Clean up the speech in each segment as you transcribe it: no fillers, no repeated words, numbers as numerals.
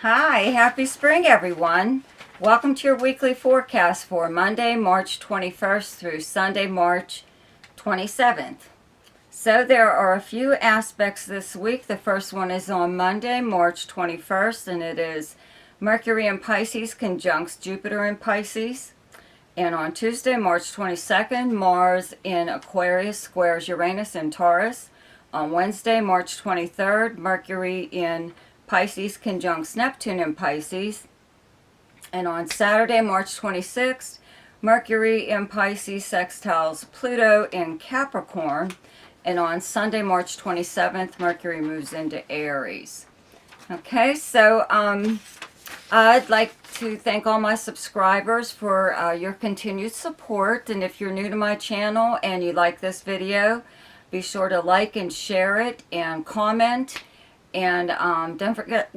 Hi, happy spring everyone. Welcome to your weekly forecast for Monday, March 21st through Sunday, March 27th. So there are a few aspects this week. The first one is on Monday, March 21st, and it is Mercury in Pisces conjuncts Jupiter in Pisces. And on Tuesday, March 22nd, Mars in Aquarius squares Uranus in Taurus. On Wednesday, March 23rd, Mercury in Pisces conjuncts Neptune in Pisces. And on Saturday, March 26th, Mercury in Pisces sextiles Pluto in Capricorn. And on Sunday, March 27th, Mercury moves into Aries. Okay, so I'd like to thank all my subscribers for your continued support. And if you're new to my channel and you like this video, be sure to like and share it and comment. And don't forget,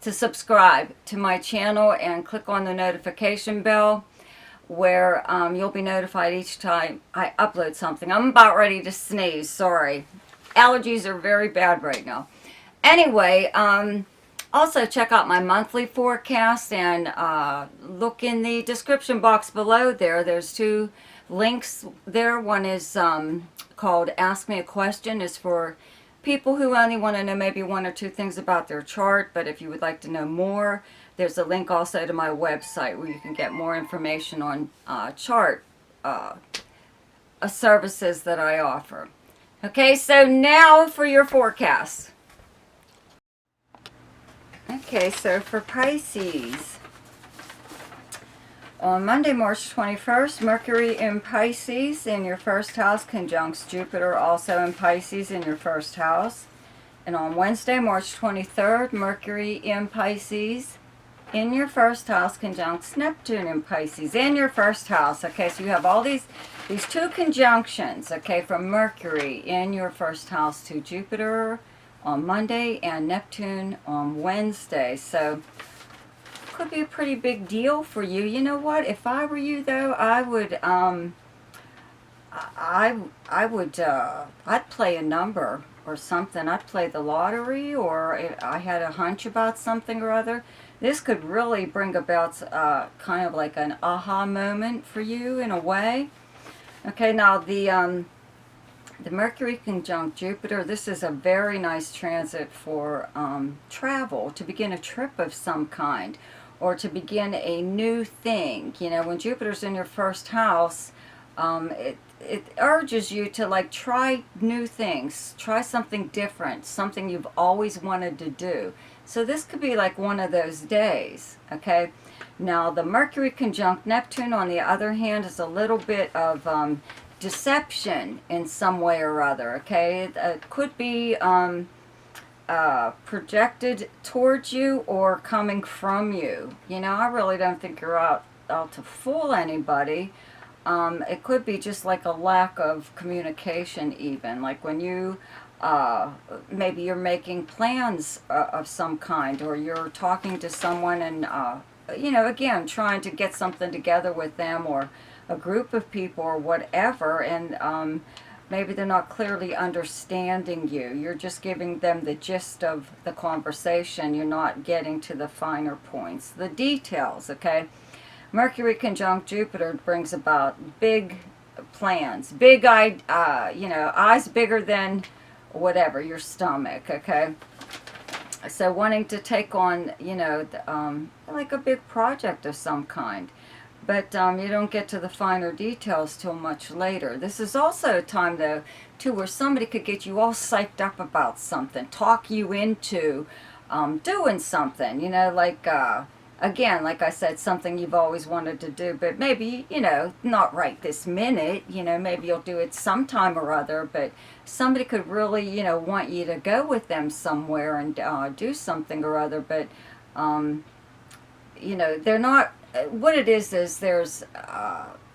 to subscribe to my channel and click on the notification bell where you'll be notified each time I upload something. I'm about ready to sneeze, sorry. Allergies are very bad right now. Anyway, also check out my monthly forecast and look in the description box below there. There's two links there. One is called Ask Me a Question. It's for people who only want to know maybe one or two things about their chart, but if you would like to know more, there's a link also to my website where you can get more information on chart services that I offer. Okay, so now for your forecast. Okay, so for Pisces, on Monday, March 21st, Mercury in Pisces in your first house conjuncts Jupiter also in Pisces in your first house. And on Wednesday, March 23rd, Mercury in Pisces in your first house conjuncts Neptune in Pisces in your first house. Okay, so you have all these two conjunctions, okay, from Mercury in your first house to Jupiter on Monday and Neptune on Wednesday. So could be a pretty big deal for you. You know what? If I were you though, I'd play a number or something. I'd play the lottery, or if I had a hunch about something or other. This could really bring about kind of like an aha moment for you in a way. Okay, now the Mercury conjunct Jupiter, this is a very nice transit for travel, to begin a trip of some kind, or to begin a new thing. You know, when Jupiter's in your first house, it urges you to like try new things, try something different, something you've always wanted to do. So this could be like one of those days, okay? Now the Mercury conjunct Neptune, on the other hand, is a little bit of deception in some way or other, okay? It could be projected towards you or coming from you. You know, I really don't think you're out to fool anybody. It could be just like a lack of communication even, like when you maybe you're making plans of some kind, or you're talking to someone and you know, again, trying to get something together with them or a group of people or whatever, and maybe they're not clearly understanding you. You're just giving them the gist of the conversation. You're not getting to the finer points, the details, okay? Mercury conjunct Jupiter brings about big plans, big you know, eyes bigger than whatever, your stomach, okay? So wanting to take on, you know, like a big project of some kind. But you don't get to the finer details till much later. This is also a time, though, too, where somebody could get you all psyched up about something, talk you into doing something, you know, like, again, like I said, something you've always wanted to do, but maybe, you know, not right this minute, you know, maybe you'll do it sometime or other, but somebody could really, you know, want you to go with them somewhere and do something or other, but, you know, they're not, what it is there's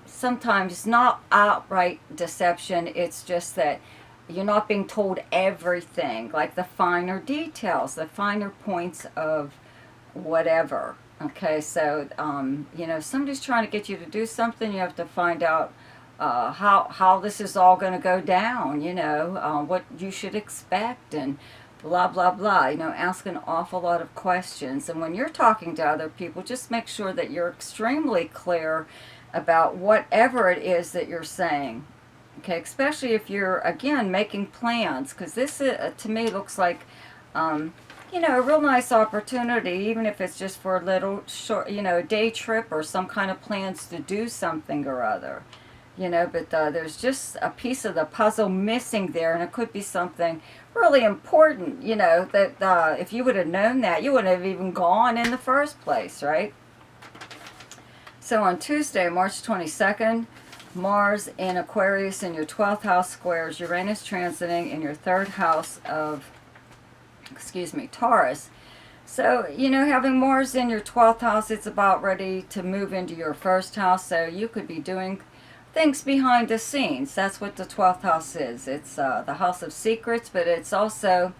sometimes not outright deception. It's just that you're not being told everything, like the finer details, the finer points of whatever. Okay, so you know, somebody's trying to get you to do something. You have to find out how this is all going to go down. You know, what you should expect, and blah, blah, blah. You know, ask an awful lot of questions. And when you're talking to other people, just make sure that you're extremely clear about whatever it is that you're saying. Okay, especially if you're, again, making plans, because this, to me, looks like, you know, a real nice opportunity, even if it's just for a little short, you know, day trip or some kind of plans to do something or other. You know, but there's just a piece of the puzzle missing there, and it could be something really important, you know, that if you would have known that, you wouldn't have even gone in the first place, right? So on Tuesday, March 22nd, Mars in Aquarius in your 12th house squares Uranus transiting in your 3rd house of, Taurus. So, you know, having Mars in your 12th house, it's about ready to move into your 1st house, so you could be doing things behind the scenes. That's what the 12th house is. It's the house of secrets, but it's also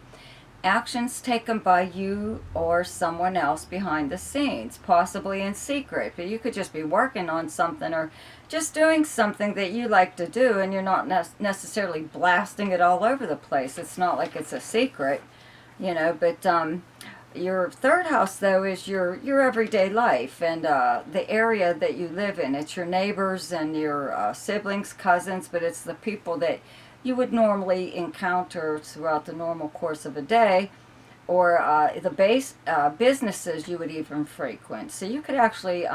actions taken by you or someone else behind the scenes, possibly in secret. But you could just be working on something or just doing something that you like to do, and you're not necessarily blasting it all over the place. It's not like it's a secret, you know, but your 3rd house, though, is your everyday life and the area that you live in. It's your neighbors and your siblings, cousins, but it's the people that you would normally encounter throughout the normal course of a day, or the businesses you would even frequent. So you could actually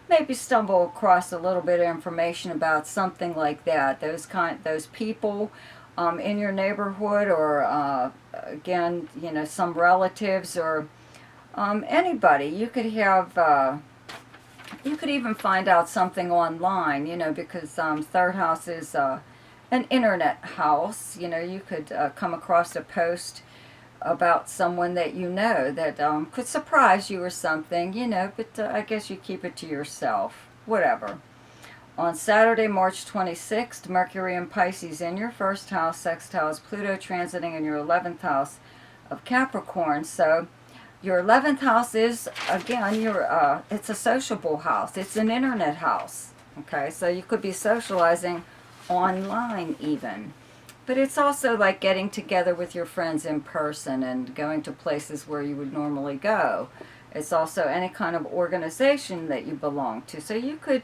maybe stumble across a little bit of information about something like that. Those people in your neighborhood, or again, you know, some relatives, or anybody. You could have, you could even find out something online, you know, because 3rd house is an internet house. You know, you could come across a post about someone that you know that could surprise you or something, you know, but I guess you keep it to yourself, whatever. On Saturday, March 26th, Mercury in Pisces in your 1st house, sextiles Pluto transiting in your 11th house of Capricorn. So your 11th house is, again, it's a sociable house. It's an internet house. Okay, so you could be socializing online even. But it's also like getting together with your friends in person and going to places where you would normally go. It's also any kind of organization that you belong to. So you could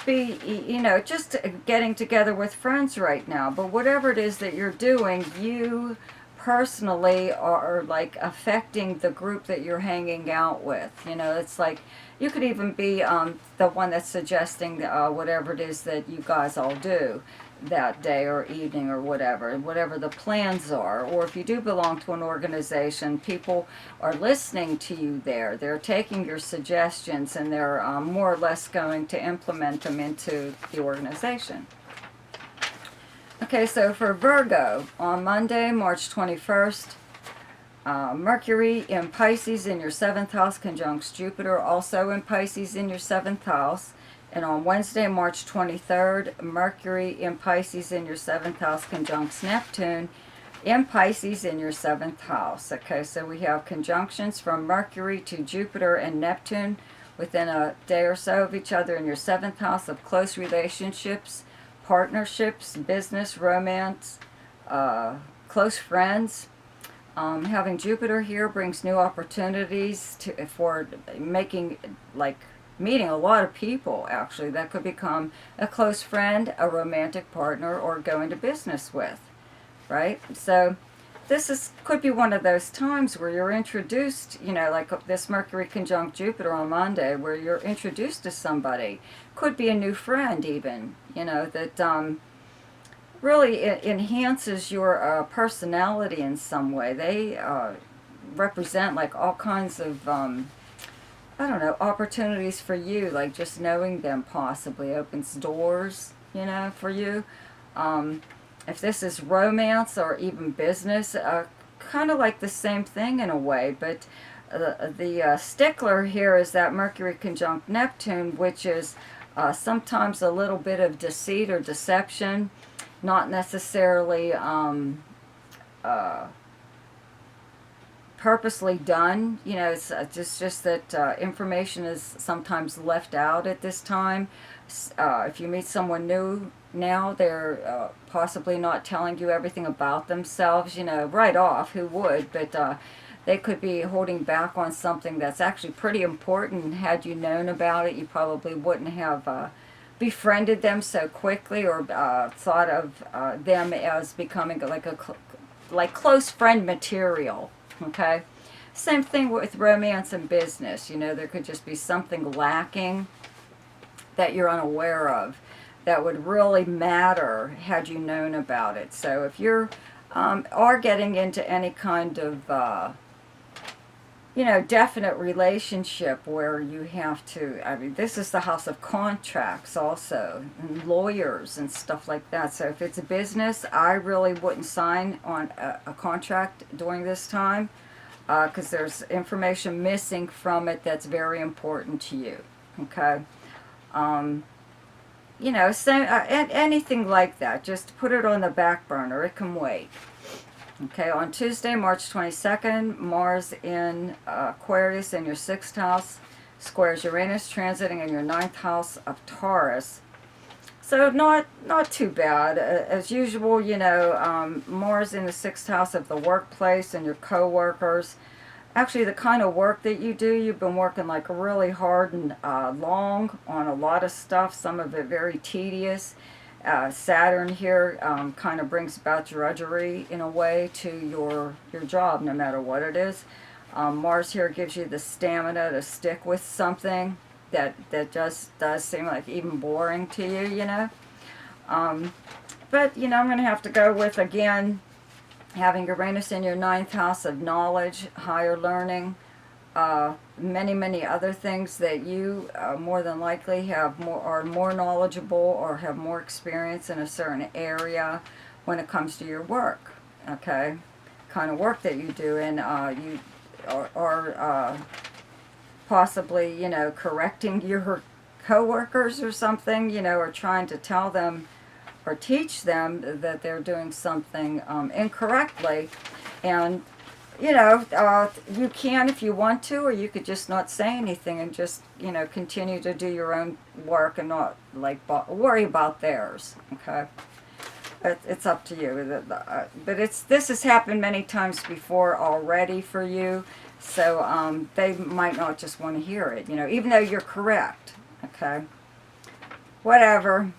be, you know, just getting together with friends right now. But whatever it is that you're doing, you personally are like affecting the group that you're hanging out with. You know, it's like you could even be the one that's suggesting whatever it is that you guys all do that day or evening or whatever the plans are. Or if you do belong to an organization, people are listening to you there. They're taking your suggestions and they're more or less going to implement them into the organization. Okay, so for Virgo, on Monday, March 21st, Mercury in Pisces in your 7th house conjuncts Jupiter, also in Pisces in your 7th house. And on Wednesday, March 23rd, Mercury in Pisces in your 7th house conjuncts Neptune in Pisces in your 7th house. Okay, so we have conjunctions from Mercury to Jupiter and Neptune within a day or so of each other in your 7th house of close relationships, partnerships, business, romance, close friends. Having Jupiter here brings new opportunities for meeting a lot of people, actually, that could become a close friend, a romantic partner, or go into business with, right? So this could be one of those times where you're introduced, you know, like this Mercury conjunct Jupiter on Monday, where you're introduced to somebody. Could be a new friend even, you know, that really enhances your personality in some way. They represent like all kinds of I don't know, opportunities for you, like just knowing them possibly opens doors, you know, for you. If this is romance or even business, kind of like the same thing in a way, but the stickler here is that Mercury conjunct Neptune, which is sometimes a little bit of deceit or deception, not necessarily purposely done. You know, it's just that information is sometimes left out at this time. If you meet someone new, now. They're possibly not telling you everything about themselves, you know, right off, who would, but they could be holding back on something that's actually pretty important. Had you known about it, you probably wouldn't have befriended them so quickly, or thought of them as becoming like close friend material, okay? Same thing with romance and business. You know, there could just be something lacking that you're unaware of that would really matter had you known about it. So if you're are getting into any kind of you know, definite relationship where you have to, I mean, this is the house of contracts also, and lawyers and stuff like that. So if it's a business, I really wouldn't sign on a contract during this time, because there's information missing from it that's very important to you, okay? You know, anything like that, just put it on the back burner. It can wait. Okay, on Tuesday, March 22nd, Mars in Aquarius in your 6th house squares Uranus transiting in your 9th house of Taurus. So not too bad. As usual, you know, Mars in the 6th house of the workplace and your co-workers. Actually, the kind of work that you do, you've been working like really hard and long on a lot of stuff, some of it very tedious. Saturn here kind of brings about drudgery in a way to your job, no matter what it is. Mars here gives you the stamina to stick with something that just does seem like even boring to you, you know. But, you know, I'm going to have to go with, again, having Uranus in your 9th house of knowledge, higher learning, many other things that you more than likely are more knowledgeable or have more experience in a certain area when it comes to your work, okay? Kind of work that you do, and you are possibly, you know, correcting your coworkers or something, you know, or trying to tell them or teach them that they're doing something incorrectly. And you know, you can if you want to, or you could just not say anything and just, you know, continue to do your own work and not, like, worry about theirs, okay? It's up to you. But this has happened many times before already for you, so they might not just want to hear it, you know, even though you're correct, okay? Whatever.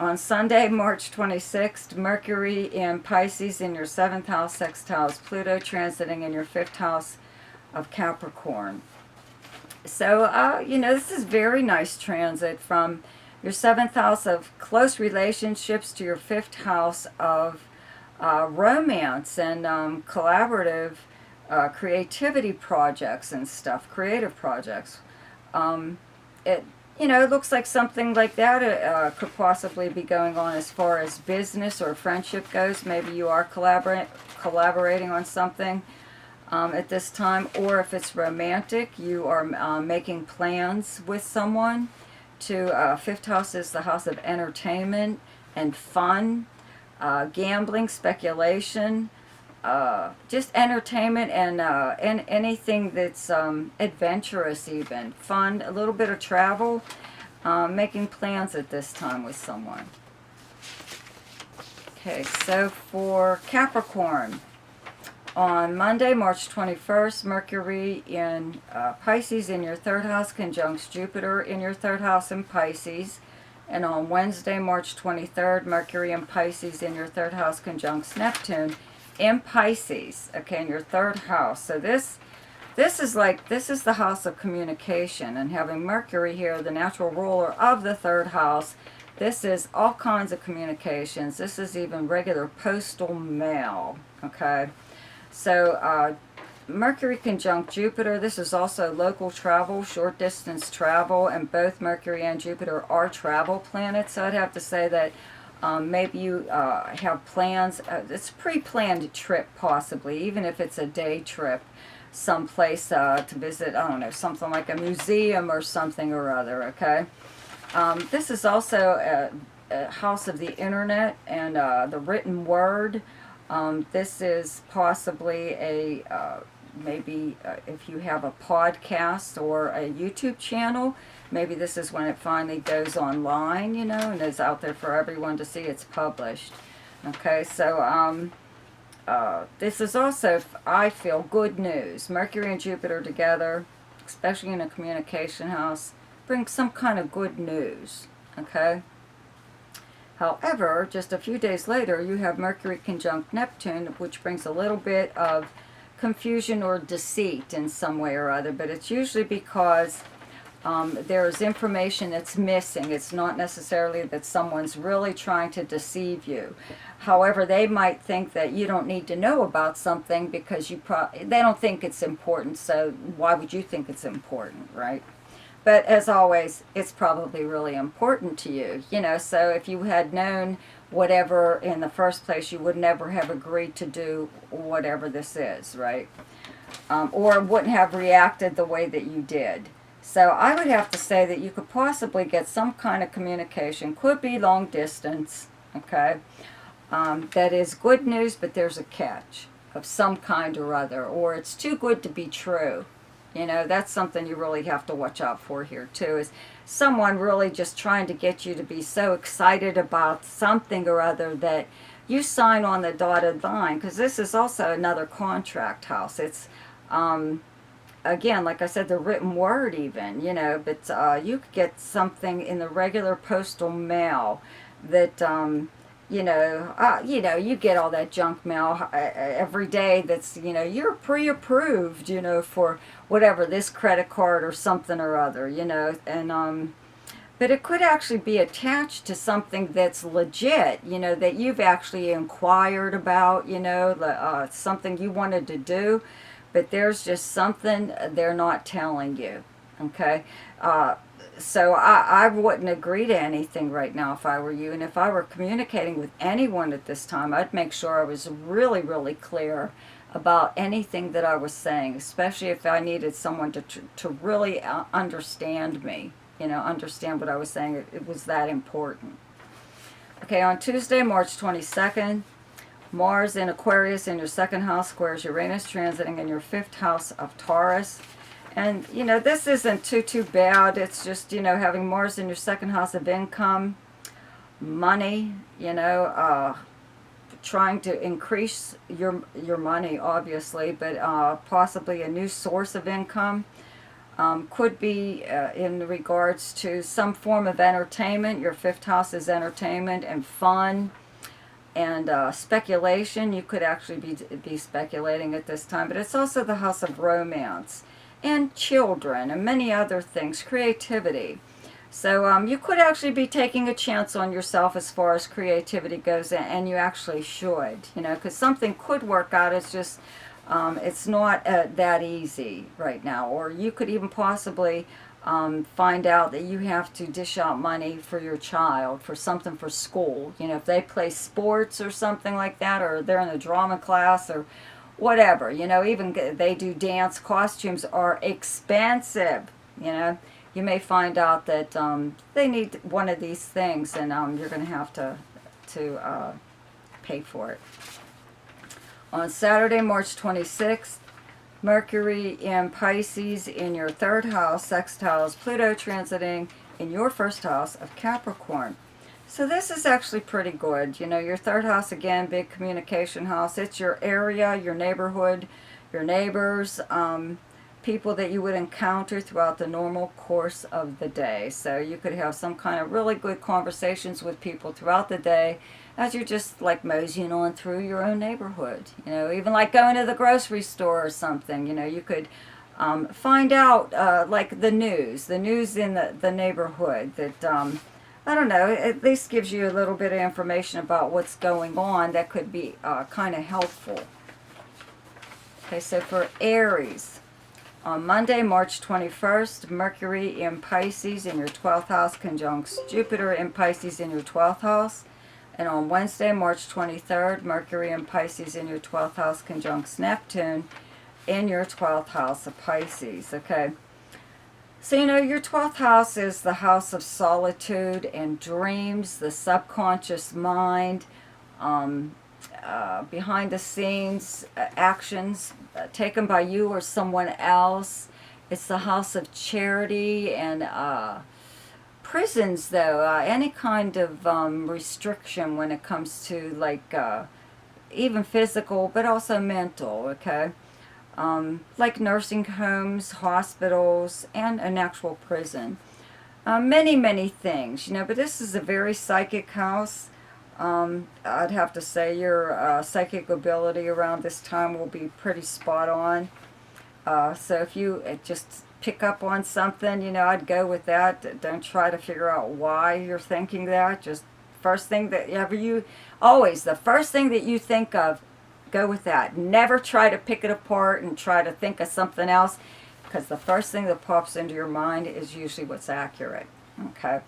On Sunday, March 26th, Mercury in Pisces in your 7th house, 6th house, Pluto transiting in your 5th house of Capricorn. So, you know, this is very nice transit from your 7th house of close relationships to your 5th house of romance and collaborative creativity projects and stuff, creative projects. You know, it looks like something like that could possibly be going on as far as business or friendship goes. Maybe you are collaborating on something at this time. Or if it's romantic, you are making plans with someone. To 5th house is the house of entertainment and fun, gambling, speculation, just entertainment, and anything that's adventurous, even fun, a little bit of travel, making plans at this time with someone. Okay, so for Capricorn, on Monday, March 21st, Mercury in Pisces in your 3rd house conjuncts Jupiter in your 3rd house in Pisces. And on Wednesday, March 23rd, Mercury in Pisces in your 3rd house conjuncts Neptune in Pisces, okay, in your 3rd house. So this is the house of communication, and having Mercury here, the natural ruler of the 3rd house, this is all kinds of communications. This is even regular postal mail, okay? So Mercury conjunct Jupiter, this is also local travel, short distance travel, and both Mercury and Jupiter are travel planets. So I'd have to say that maybe you have plans, it's a pre-planned trip possibly, even if it's a day trip someplace to visit, I don't know, something like a museum or something or other, okay? This is also a house of the internet and the written word. This is possibly a maybe if you have a podcast or a YouTube channel, maybe this is when it finally goes online, you know, and is out there for everyone to see. It's published. Okay, so this is also, I feel, good news. Mercury and Jupiter together, especially in a communication house, brings some kind of good news. Okay. However, just a few days later, you have Mercury conjunct Neptune, which brings a little bit of confusion or deceit in some way or other, but it's usually because there's information that's missing. It's not necessarily that someone's really trying to deceive you. However, they might think that you don't need to know about something because they don't think it's important, so why would you think it's important, right? But as always, it's probably really important to you, you know, so if you had known whatever in the first place, you would never have agreed to do whatever this is, right? Or wouldn't have reacted the way that you did. So I would have to say that you could possibly get some kind of communication, could be long distance, okay? That is good news, but there's a catch of some kind or other, or it's too good to be true. You know, that's something you really have to watch out for here too, is someone really just trying to get you to be so excited about something or other that you sign on the dotted line, because this is also another contract house. It's, again, like I said, the written word even, you know, but you could get something in the regular postal mail that, you know, you get all that junk mail every day that's, you know, you're pre-approved, you know, for whatever, this credit card or something or other, you know, and, but it could actually be attached to something that's legit, you know, that you've actually inquired about, you know, something you wanted to do, but there's just something they're not telling you, okay? So I wouldn't agree to anything right now if I were you. And if I were communicating with anyone at this time, I'd make sure I was really, really clear about anything that I was saying, especially if I needed someone to really understand me, you know, understand what I was saying. It was that important. Okay, on Tuesday, March 22nd, Mars in Aquarius in your second house squares Uranus transiting in your fifth house of Taurus. And, you know, this isn't too bad. It's just, you know, having Mars in your second house of income, money, you know, trying to increase your money, obviously, but possibly a new source of income. Could be in regards to some form of entertainment. Your fifth house is entertainment and fun and speculation. You could actually be speculating at this time, but it's also the house of romance and children and many other things, creativity. So you could actually be taking a chance on yourself as far as creativity goes, and you actually should, you know, because something could work out. It's just it's not that easy right now. Or you could even possibly find out that you have to dish out money for your child for something for school. You know, if they play sports or something like that, or they're in a drama class or whatever, you know, even they do dance. Costumes are expensive, you know. You may find out that they need one of these things, and you're going to have to pay for it. On Saturday, March 26th, Mercury in Pisces in your third house, sextiles Pluto transiting in your first house of Capricorn. So this is actually pretty good. You know, your third house, again, big communication house. It's your area, your neighborhood, your neighbors, people that you would encounter throughout the normal course of the day. So you could have some kind of really good conversations with people throughout the day as you're just like moseying on through your own neighborhood. You know, even like going to the grocery store or something. You know, you could find out like the news in the neighborhood that... I don't know, at least gives you a little bit of information about what's going on that could be kind of helpful. Okay, so for Aries, on Monday, March 21st, Mercury in Pisces in your 12th house conjuncts Jupiter in Pisces in your 12th house. And on Wednesday, March 23rd, Mercury in Pisces in your 12th house conjuncts Neptune in your 12th house of Pisces. Okay. So, you know, your 12th house is the house of solitude and dreams, the subconscious mind, behind the scenes actions taken by you or someone else. It's the house of charity and prisons, though. Any kind of restriction when it comes to like even physical, but also mental, okay? Like nursing homes, hospitals, and an actual prison. Many, many things, you know, but this is a very psychic house. I'd have to say your psychic ability around this time will be pretty spot on. So if you just pick up on something, you know, I'd go with that. Don't try to figure out why you're thinking that. Just first thing that ever you, always the first thing that you think of, go with that. Never try to pick it apart and try to think of something else, because the first thing that pops into your mind is usually what's accurate. Okay?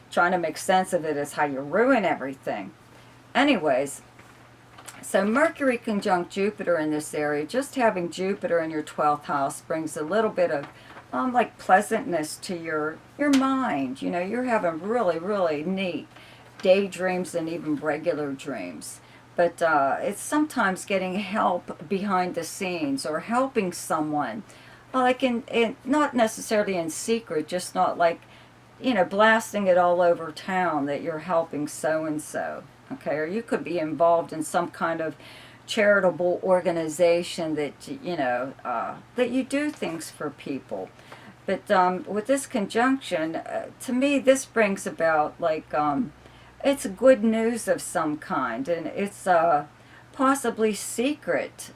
Trying to make sense of it is how you ruin everything. Anyways, so Mercury conjunct Jupiter in this area, just having Jupiter in your 12th house brings a little bit of like pleasantness to your mind. You know, you're having really, really neat daydreams and even regular dreams. But it's sometimes getting help behind the scenes or helping someone. Like not necessarily in secret, just not like, you know, blasting it all over town that you're helping so-and-so. Okay, or you could be involved in some kind of charitable organization that, you know, that you do things for people. But with this conjunction, to me, this brings about, like, it's good news of some kind, and it's possibly a secret,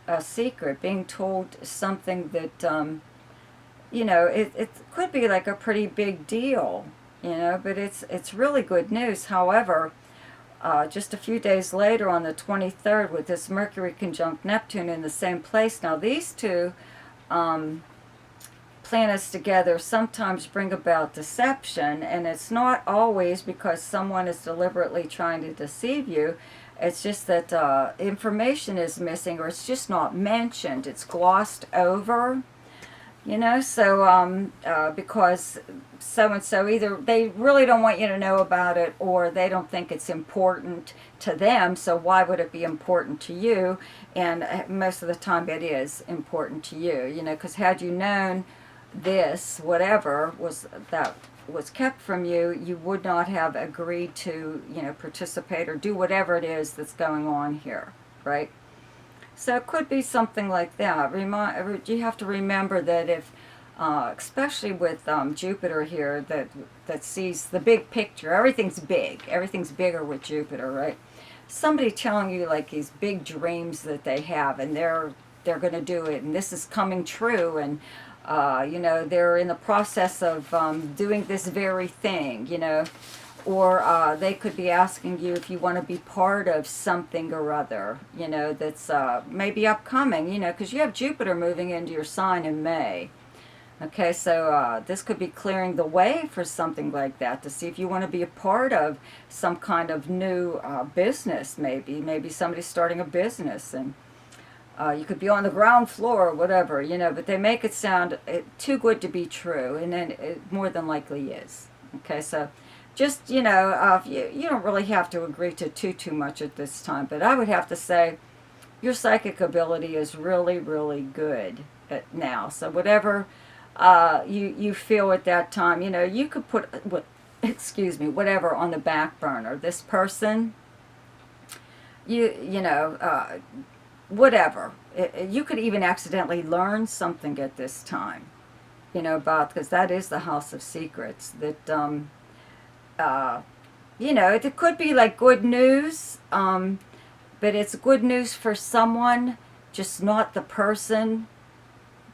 being told something that, you know, it could be like a pretty big deal, you know, but it's really good news. However, just a few days later on the 23rd with this Mercury conjunct Neptune in the same place. Now these two planets together sometimes bring about deception, and it's not always because someone is deliberately trying to deceive you. It's just that information is missing, or it's just not mentioned. It's glossed over. You know, so because so-and-so, either they really don't want you to know about it, or they don't think it's important to them, so why would it be important to you? And most of the time it is important to you, you know, because had you known this, whatever that was kept from you, you would not have agreed to, you know, participate or do whatever it is that's going on here, right? So it could be something like that. You have to remember that if, especially with Jupiter here, that sees the big picture. Everything's big. Everything's bigger with Jupiter, right? Somebody telling you like these big dreams that they have, and they're going to do it, and this is coming true, and you know, they're in the process of doing this very thing, you know. Or they could be asking you if you want to be part of something or other, you know, that's maybe upcoming, you know, because you have Jupiter moving into your sign in May. Okay, so this could be clearing the way for something like that, to see if you want to be a part of some kind of new business, maybe somebody's starting a business, and you could be on the ground floor or whatever, you know, but they make it sound too good to be true, and then it more than likely is. Okay, so just, you know, you don't really have to agree to too much at this time, but I would have to say your psychic ability is really, really good now. So whatever you feel at that time, you know, you could put, whatever on the back burner. This person, you know, whatever. You could even accidentally learn something at this time, you know, because that is the house of secrets, that, you know, it could be like good news, but it's good news for someone, just not the person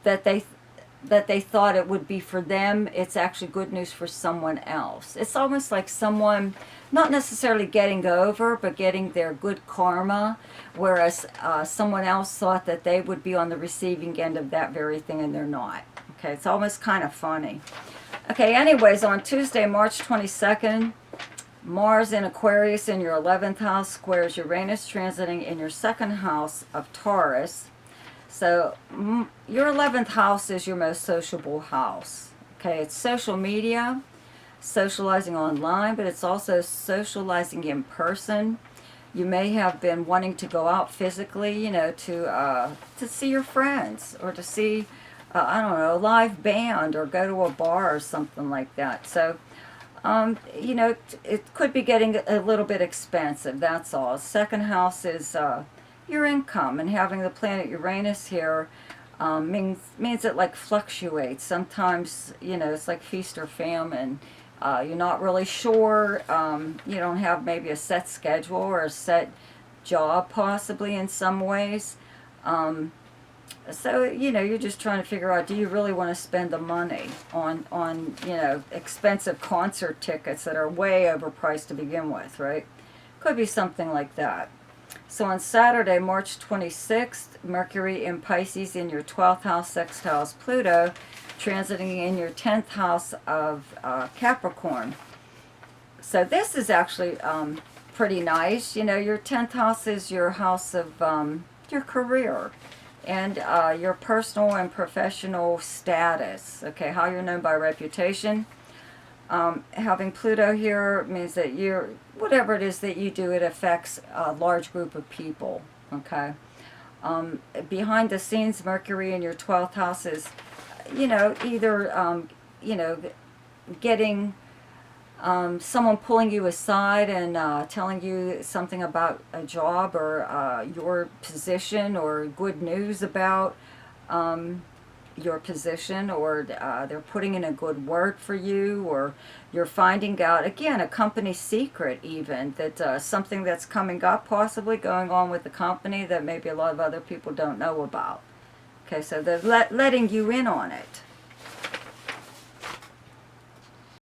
that they thought it would be for them. It's actually good news for someone else. It's almost like someone not necessarily getting over, but getting their good karma, whereas someone else thought that they would be on the receiving end of that very thing, and they're not. Okay, it's almost kind of funny. Okay, anyways, on Tuesday, March 22nd, Mars in Aquarius in your 11th house squares Uranus transiting in your 2nd house of Taurus. So your 11th house is your most sociable house. Okay, it's social media, socializing online, but it's also socializing in person. You may have been wanting to go out physically, you know, to see your friends, or to see, I don't know, a live band, or go to a bar or something like that. So, you know, it could be getting a little bit expensive, that's all. Second house is your income, and having the planet Uranus here means it like fluctuates. Sometimes, you know, it's like feast or famine. You're not really sure. You don't have maybe a set schedule or a set job, possibly, in some ways. So, you know, you're just trying to figure out, do you really want to spend the money on, you know, expensive concert tickets that are way overpriced to begin with, right? Could be something like that. So on Saturday, March 26th, Mercury in Pisces in your 12th house sextiles Pluto, transiting in your 10th house of Capricorn. So this is actually pretty nice. You know, your 10th house is your house of your career and your personal and professional status. Okay, how you're known by reputation. Having Pluto here means that you're, whatever it is that you do, it affects a large group of people. Okay. Behind the scenes, Mercury in your 12th house is, you know, either, you know, getting someone pulling you aside and telling you something about a job, or your position, or good news about your position, or they're putting in a good word for you, or you're finding out, again, a company secret even, that something that's coming up, possibly going on with the company, that maybe a lot of other people don't know about. Okay, so they're letting you in on it.